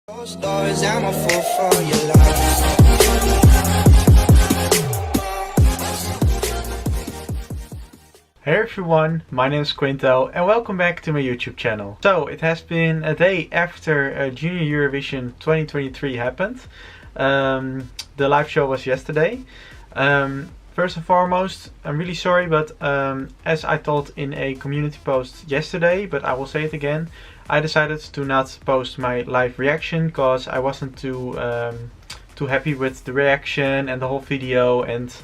Stars, I'm a fool for your love. Hey everyone, my name is Quinto and welcome back to my YouTube channel. So it has been a day after Junior Eurovision 2023 happened. The live show was yesterday. First and foremost, I'm really sorry, but as I told in a community post yesterday, but I will say it again, I decided to not post my live reaction because I wasn't too happy with the reaction and the whole video, and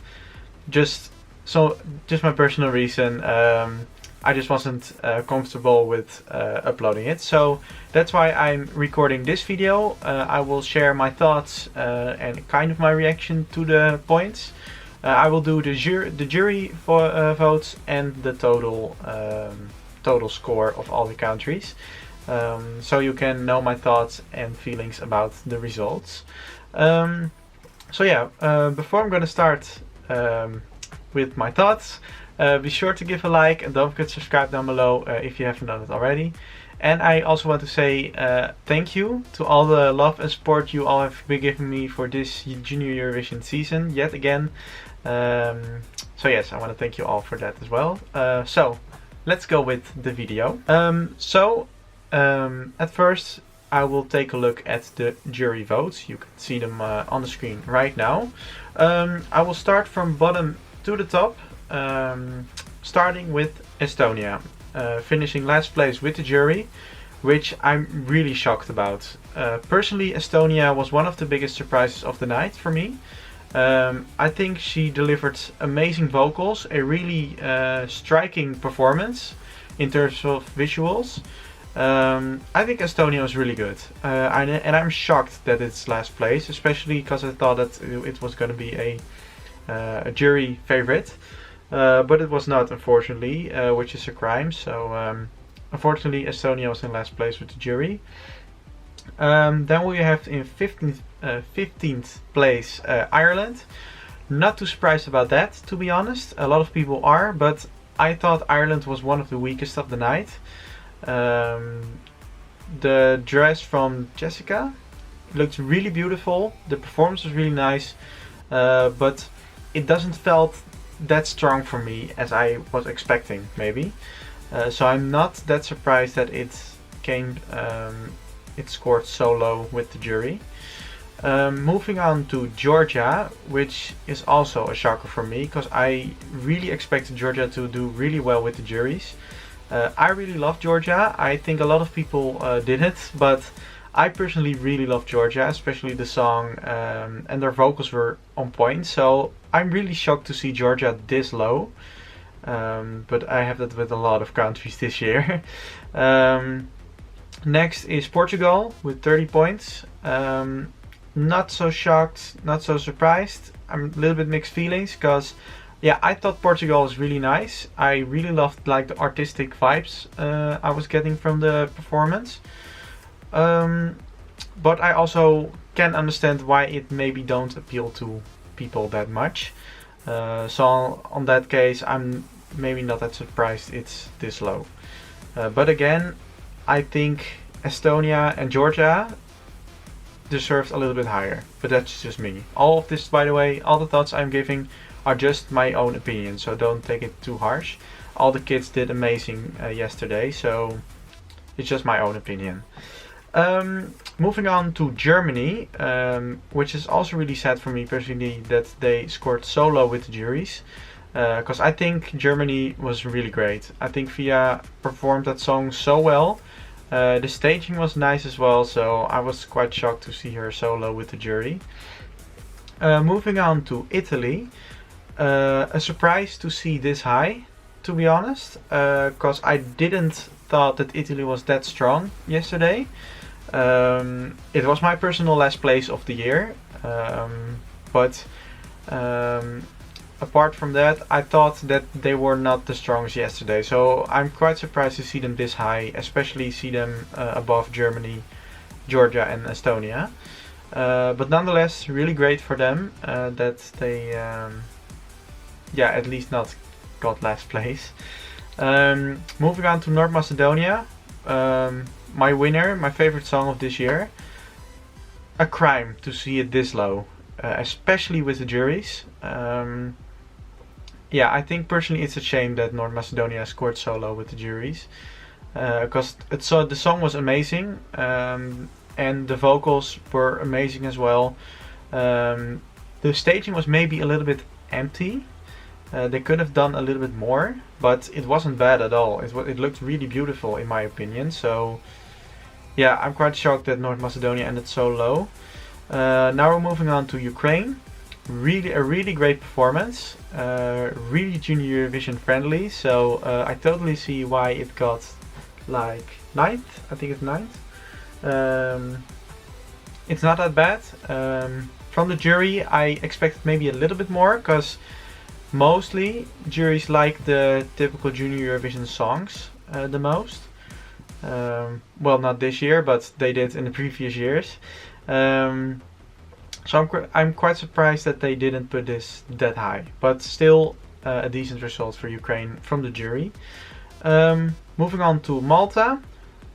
just my personal reason. I just wasn't comfortable with uploading it, so that's why I'm recording this video. I will share my thoughts and kind of my reaction to the points. I will do the jury votes and the total score of all the countries, so you can know my thoughts and feelings about the results. So yeah, before I'm gonna start with my thoughts, be sure to give a like and don't forget to subscribe down below if you haven't done it already. And I also want to say thank you to all the love and support you all have been giving me for this Junior Eurovision season yet again. So yes, I want to thank you all for that as well. So let's go with the video. At first I will take a look at the jury votes. You can see them on the screen right now. I will start from bottom to the top, starting with Estonia, finishing last place with the jury, which I'm really shocked about. Personally, Estonia was one of the biggest surprises of the night for me. I think she delivered amazing vocals, a really striking performance in terms of visuals. I think Estonia was really good, and I'm shocked that it's last place, especially because I thought that it was going to be a jury favorite, but it was not, unfortunately, which is a crime. So unfortunately Estonia was in last place with the jury. Then we have in 15th place Ireland. Not too surprised about that, to be honest. A lot of people are, but I thought Ireland was one of the weakest of the night. The dress from Jessica looked really beautiful. The performance was really nice, but it doesn't felt that strong for me as I was expecting, maybe. So I'm not that surprised that it scored so low with the jury. Moving on to Georgia, which is also a shocker for me, because I really expected Georgia to do really well with the juries. I really love Georgia. I think a lot of people didn't, but I personally really love Georgia, especially the song, and their vocals were on point. So I'm really shocked to see Georgia this low, but I have that with a lot of countries this year. Next is Portugal with 30 points. Not so shocked, not so surprised. I'm a little bit mixed feelings because, yeah, I thought Portugal was really nice. I really loved the artistic vibes I was getting from the performance. But I also can understand why it maybe don't appeal to people that much. So on that case, I'm maybe not that surprised it's this low. But again, I think Estonia and Georgia deserved a little bit higher, but that's just me. All of this, by the way, all the thoughts I'm giving are just my own opinion, so don't take it too harsh. All the kids did amazing yesterday, so it's just my own opinion. Moving on to Germany, which is also really sad for me personally that they scored so low with the juries, because I think Germany was really great. I think Via performed that song so well. The staging was nice as well, so I was quite shocked to see her so low with the jury. Moving on to Italy, a surprise to see this high, to be honest, because I didn't thought that Italy was that strong yesterday. It was my personal last place of the year, but apart from that, I thought that they were not the strongest yesterday. So I'm quite surprised to see them this high, especially see them above Germany, Georgia and Estonia. But nonetheless, really great for them that they, at least not got last place. Moving on to North Macedonia, my winner, my favorite song of this year. a crime to see it this low, especially with the juries. Yeah, I think personally it's a shame that North Macedonia scored so low with the juries, because the song was amazing, and the vocals were amazing as well. The staging was maybe a little bit empty. They could have done a little bit more, but it wasn't bad at all. It looked really beautiful in my opinion. So yeah, I'm quite shocked that North Macedonia ended so low. Now we're moving on to Ukraine. A really great performance. Really Junior Eurovision friendly. So I totally see why it got like 9th. I think it's 9th. It's not that bad. From the jury, I expected maybe a little bit more, because mostly juries like the typical Junior Eurovision songs the most. Well, not this year, but they did in the previous years. So I'm quite surprised that they didn't put this that high, but still a decent result for Ukraine from the jury. Moving on to Malta.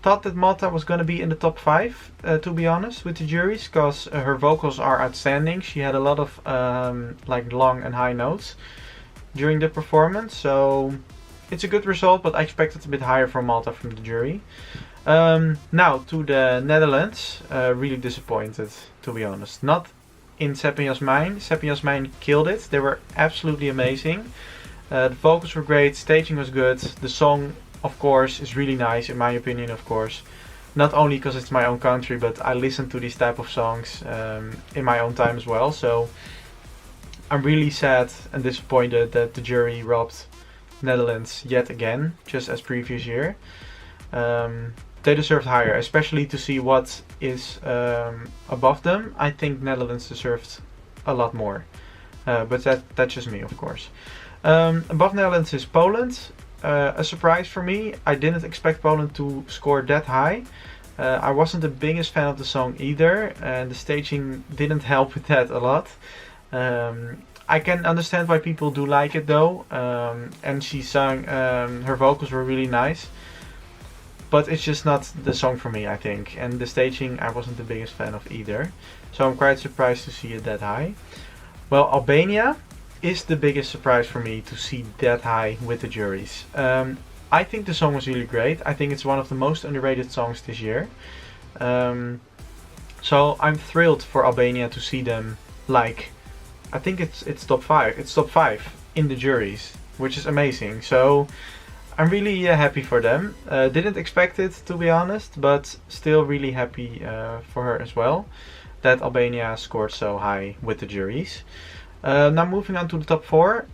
Thought that Malta was going to be in the top 5, to be honest, with the juries, because her vocals are outstanding. She had a lot of like long and high notes during the performance, so it's a good result, but I expected a bit higher from Malta from the jury. Now to the Netherlands. Really disappointed, to be honest. Not in Sepp en Jasmijn. Sepp en Jasmijn killed it. They were absolutely amazing. The vocals were great, staging was good. The song, of course, is really nice, in my opinion, of course. Not only because it's my own country, but I listen to these type of songs in my own time as well. So I'm really sad and disappointed that the jury robbed Netherlands yet again, just as previous year. They deserved higher, especially to see what is above them. I think Netherlands deserved a lot more, but that's just me, of course. Above Netherlands is Poland. A surprise for me. I didn't expect Poland to score that high. I wasn't the biggest fan of the song either, and the staging didn't help with that a lot. I can understand why people do like it though, and she sang, her vocals were really nice, but it's just not the song for me, I think, and the staging I wasn't the biggest fan of either, so I'm quite surprised to see it that high. Well, Albania is the biggest surprise for me to see that high with the juries. I think the song was really great. I think it's one of the most underrated songs this year. So I'm thrilled for Albania to see them, like, I think it's top 5. It's top 5 in the juries, which is amazing. So I'm really happy for them. Didn't expect it, to be honest, but still really happy for her as well, that Albania scored so high with the juries. Now moving on to the top 4.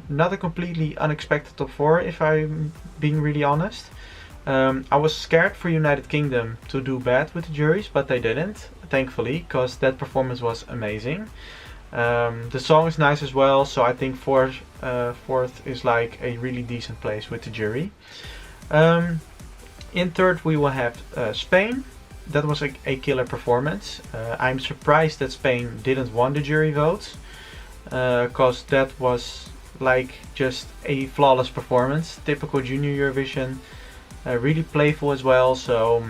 Not a completely unexpected top 4, if I'm being really honest. I was scared for United Kingdom to do bad with the juries, but they didn't, thankfully, because that performance was amazing. The song is nice as well, so I think fourth is like a really decent place with the jury. In third we will have Spain. That was a killer performance. I'm surprised that Spain didn't win the jury votes, because that was like just a flawless performance. Typical Junior Eurovision, really playful as well. So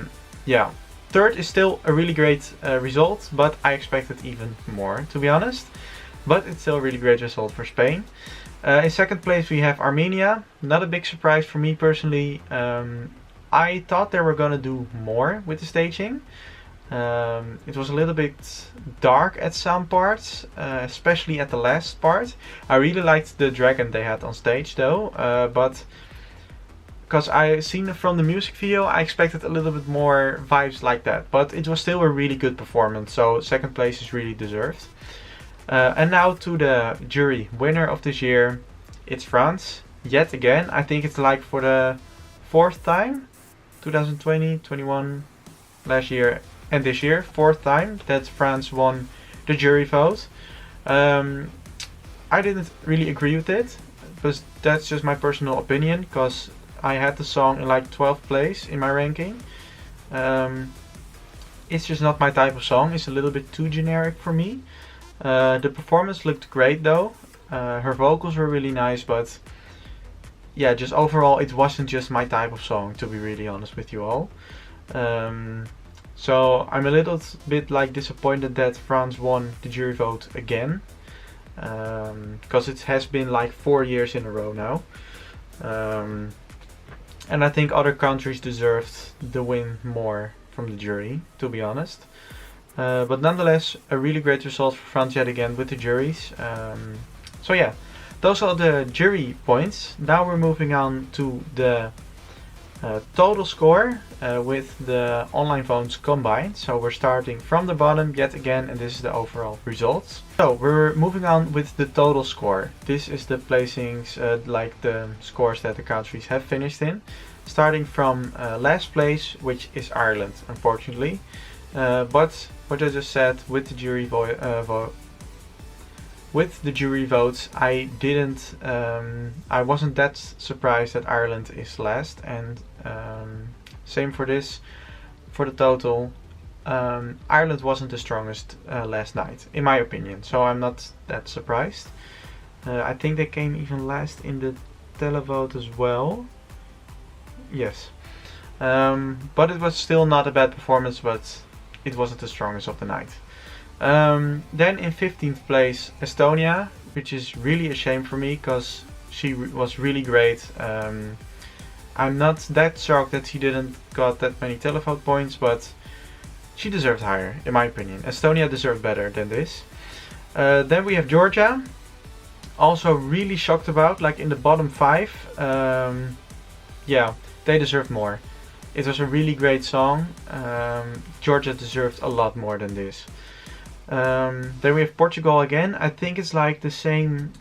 yeah, third is still a really great result, but I expected even more, to be honest. But it's still a really great result for Spain. In second place we have Armenia. Not a big surprise for me personally. I thought they were gonna do more with the staging. It was a little bit dark at some parts, especially at the last part. I really liked the dragon they had on stage though, but because I seen it from the music video, I expected a little bit more vibes like that. But it was still a really good performance, so second place is really deserved. And now to the jury winner of this year. It's France, yet again. I think it's like for the 4th time, 2020, 21, last year and this year, 4th time that France won the jury vote. I didn't really agree with it, but that's just my personal opinion, because I had the song in like 12th place in my ranking. It's just not my type of song. It's a little bit too generic for me. The performance looked great though. Her vocals were really nice, but yeah, just overall it wasn't just my type of song, to be really honest with you all. So I'm a little bit like disappointed that France won the jury vote again, because it has been like 4 years in a row now. And I think other countries deserved the win more from the jury, to be honest. But nonetheless, a really great result for France yet again with the juries. So yeah, those are the jury points. Now we're moving on to the total score with the online votes combined. So we're starting from the bottom yet again, and this is the overall results. So we're moving on with the total score. This is the placings, like the scores that the countries have finished in. Starting from last place, which is Ireland, unfortunately. But what I just said, with the jury votes, I wasn't that surprised that Ireland is last, and same for this, for the total. Ireland wasn't the strongest last night, in my opinion, so I'm not that surprised. I think they came even last in the televote as well. Yes, but it was still not a bad performance, but it wasn't the strongest of the night. Then in 15th place, Estonia, which is really a shame for me because she was really great. I'm not that shocked that she didn't got that many televote points, but she deserved higher, in my opinion. Estonia deserved better than this. Then we have Georgia, also really shocked about, like in the bottom 5. Yeah, they deserved more. It was a really great song. Georgia deserved a lot more than this. Then we have Portugal again. I think it's like the same.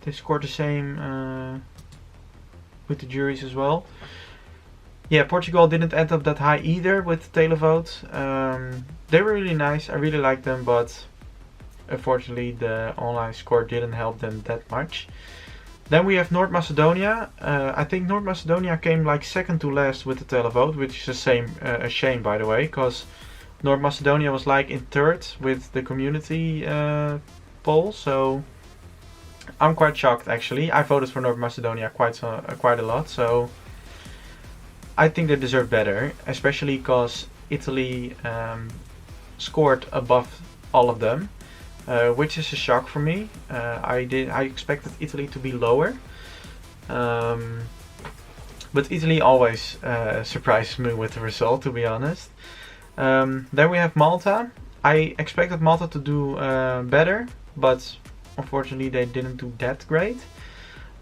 They scored the same with the juries as well. Yeah, Portugal didn't end up that high either with the televote. They were really nice. I really liked them, but unfortunately the online score didn't help them that much. Then we have North Macedonia. I think North Macedonia came like second to last with the televote, which is a shame, by the way, because North Macedonia was like in third with the community poll. So I'm quite shocked, actually. I voted for North Macedonia quite a lot, so I think they deserve better, especially because Italy scored above all of them. Which is a shock for me. I expected Italy to be lower, but Italy always surprises me with the result, to be honest. Then we have Malta. I expected Malta to do better, but unfortunately they didn't do that great.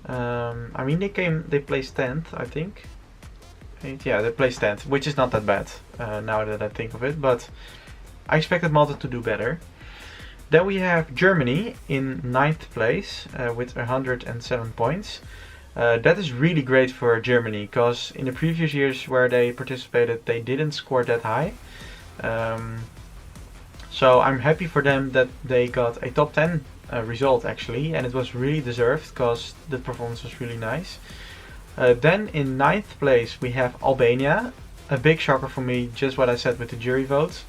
I mean, they placed 10th, I think. Yeah, they placed 10th, which is not that bad now that I think of it, but I expected Malta to do better. Then we have Germany in 9th place with 107 points. That is really great for Germany, because in the previous years where they participated, they didn't score that high. So I'm happy for them that they got a top 10 result, actually, and it was really deserved because the performance was really nice. Then in 9th place we have Albania. A big shocker for me, just what I said with the jury votes.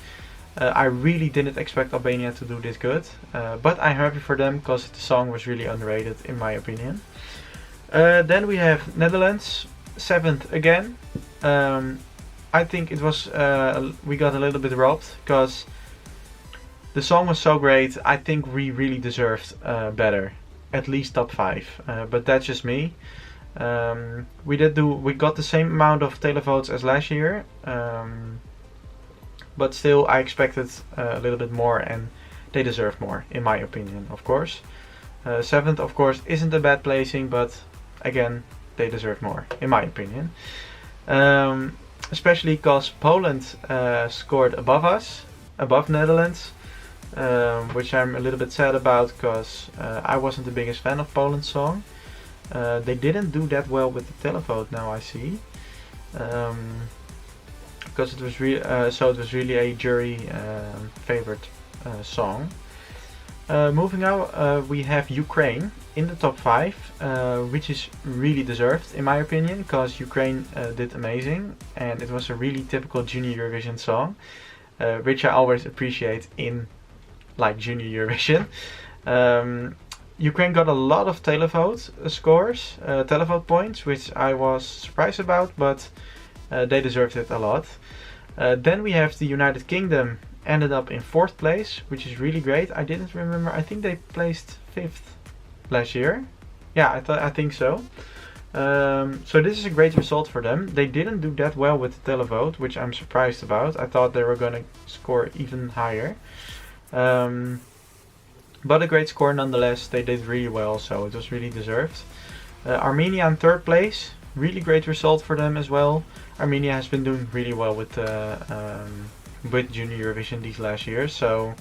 I really didn't expect Albania to do this good, but I'm happy for them because the song was really underrated, in my opinion. Then we have Netherlands, 7th again. I think it was we got a little bit robbed because the song was so great. I think we really deserved better, at least top 5. But that's just me. We got the same amount of televotes as last year. But still, I expected a little bit more, and they deserve more, in my opinion, of course. 7th, of course, isn't a bad placing, but again, they deserve more, in my opinion. Especially because Poland scored above us, above Netherlands, which I'm a little bit sad about, because I wasn't the biggest fan of Poland's song. They didn't do that well with the televote, now I see. Because it was really a jury favorite song. Moving on, we have Ukraine in the top 5, which is really deserved, in my opinion, because Ukraine did amazing, and it was a really typical Junior Eurovision song, which I always appreciate in like Junior Eurovision. Ukraine got a lot of televote scores, televote points, which I was surprised about, but they deserved it a lot. Then we have the United Kingdom, ended up in 4th place, which is really great. I didn't remember, I think they placed 5th last year. Yeah, I think so. So this is a great result for them. They didn't do that well with the televote, which I'm surprised about. I thought they were going to score even higher. But a great score nonetheless. They did really well, so it was really deserved. Armenia in 3rd place. Really great result for them as well. Armenia has been doing really well with Junior Eurovision these last years, so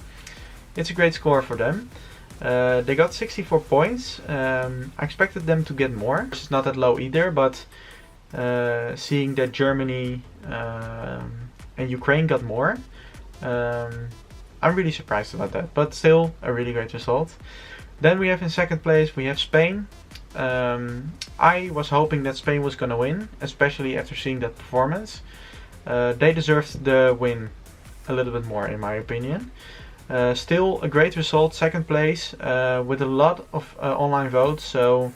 it's a great score for them. They got 64 points. I expected them to get more. It's not that low either, but seeing that Germany and Ukraine got more, I'm really surprised about that. But still, a really great result. Then we have in 2nd place, we have Spain. I was hoping that Spain was going to win, especially after seeing that performance. They deserved the win a little bit more, in my opinion. Still a great result, 2nd place, with a lot of online votes, so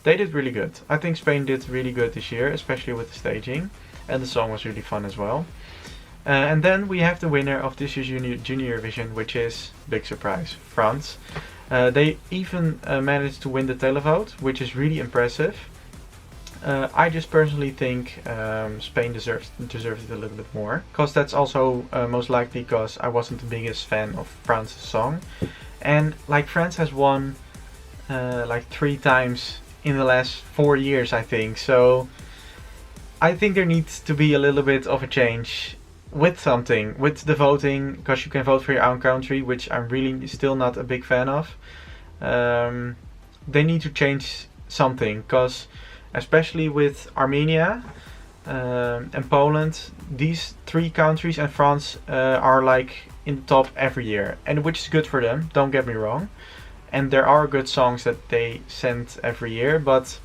they did really good. I think Spain did really good this year, especially with the staging, and the song was really fun as well. And then we have the winner of this year's Junior Eurovision, which is, big surprise, France. They even managed to win the televote, which is really impressive. I just personally think Spain deserves it a little bit more, because that's also most likely because I wasn't the biggest fan of France's song, and like France has won like 3 times in the last 4 years, I think. So I think there needs to be a little bit of a change with the voting, because you can vote for your own country, which I'm really still not a big fan of. They need to change something, because especially with Armenia and Poland, these 3 countries and France are like in the top every year, and which is good for them, don't get me wrong. And there are good songs that they send every year, but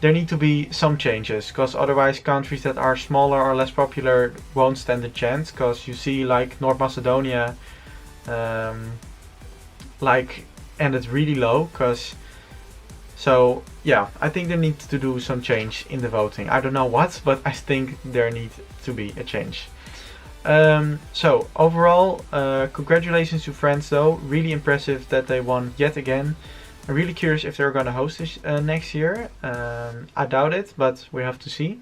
there need to be some changes, because otherwise countries that are smaller or less popular won't stand a chance. Because you see like North Macedonia ended really low, so yeah, I think there needs to do some change in the voting. I don't know what, but I think there needs to be a change. So overall, congratulations to France though, really impressive that they won yet again. I'm really curious if they're going to host this next year. I doubt it, but we have to see.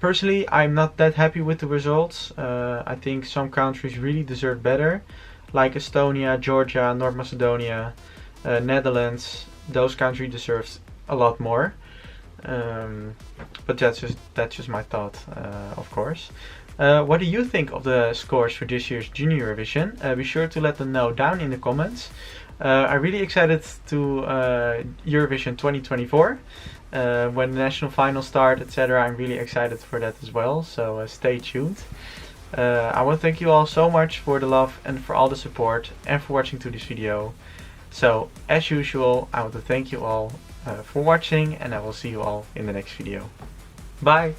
Personally, I'm not that happy with the results. I think some countries really deserve better, like Estonia, Georgia, North Macedonia, Netherlands. Those countries deserve a lot more. But that's just my thought, of course. What do you think of the scores for this year's Junior Eurovision? Be sure to let them know down in the comments. I'm really excited to Eurovision 2024, when the national finals start, etc. I'm really excited for that as well, so stay tuned. I want to thank you all so much for the love and for all the support and for watching to this video. So as usual, I want to thank you all for watching, and I will see you all in the next video. Bye!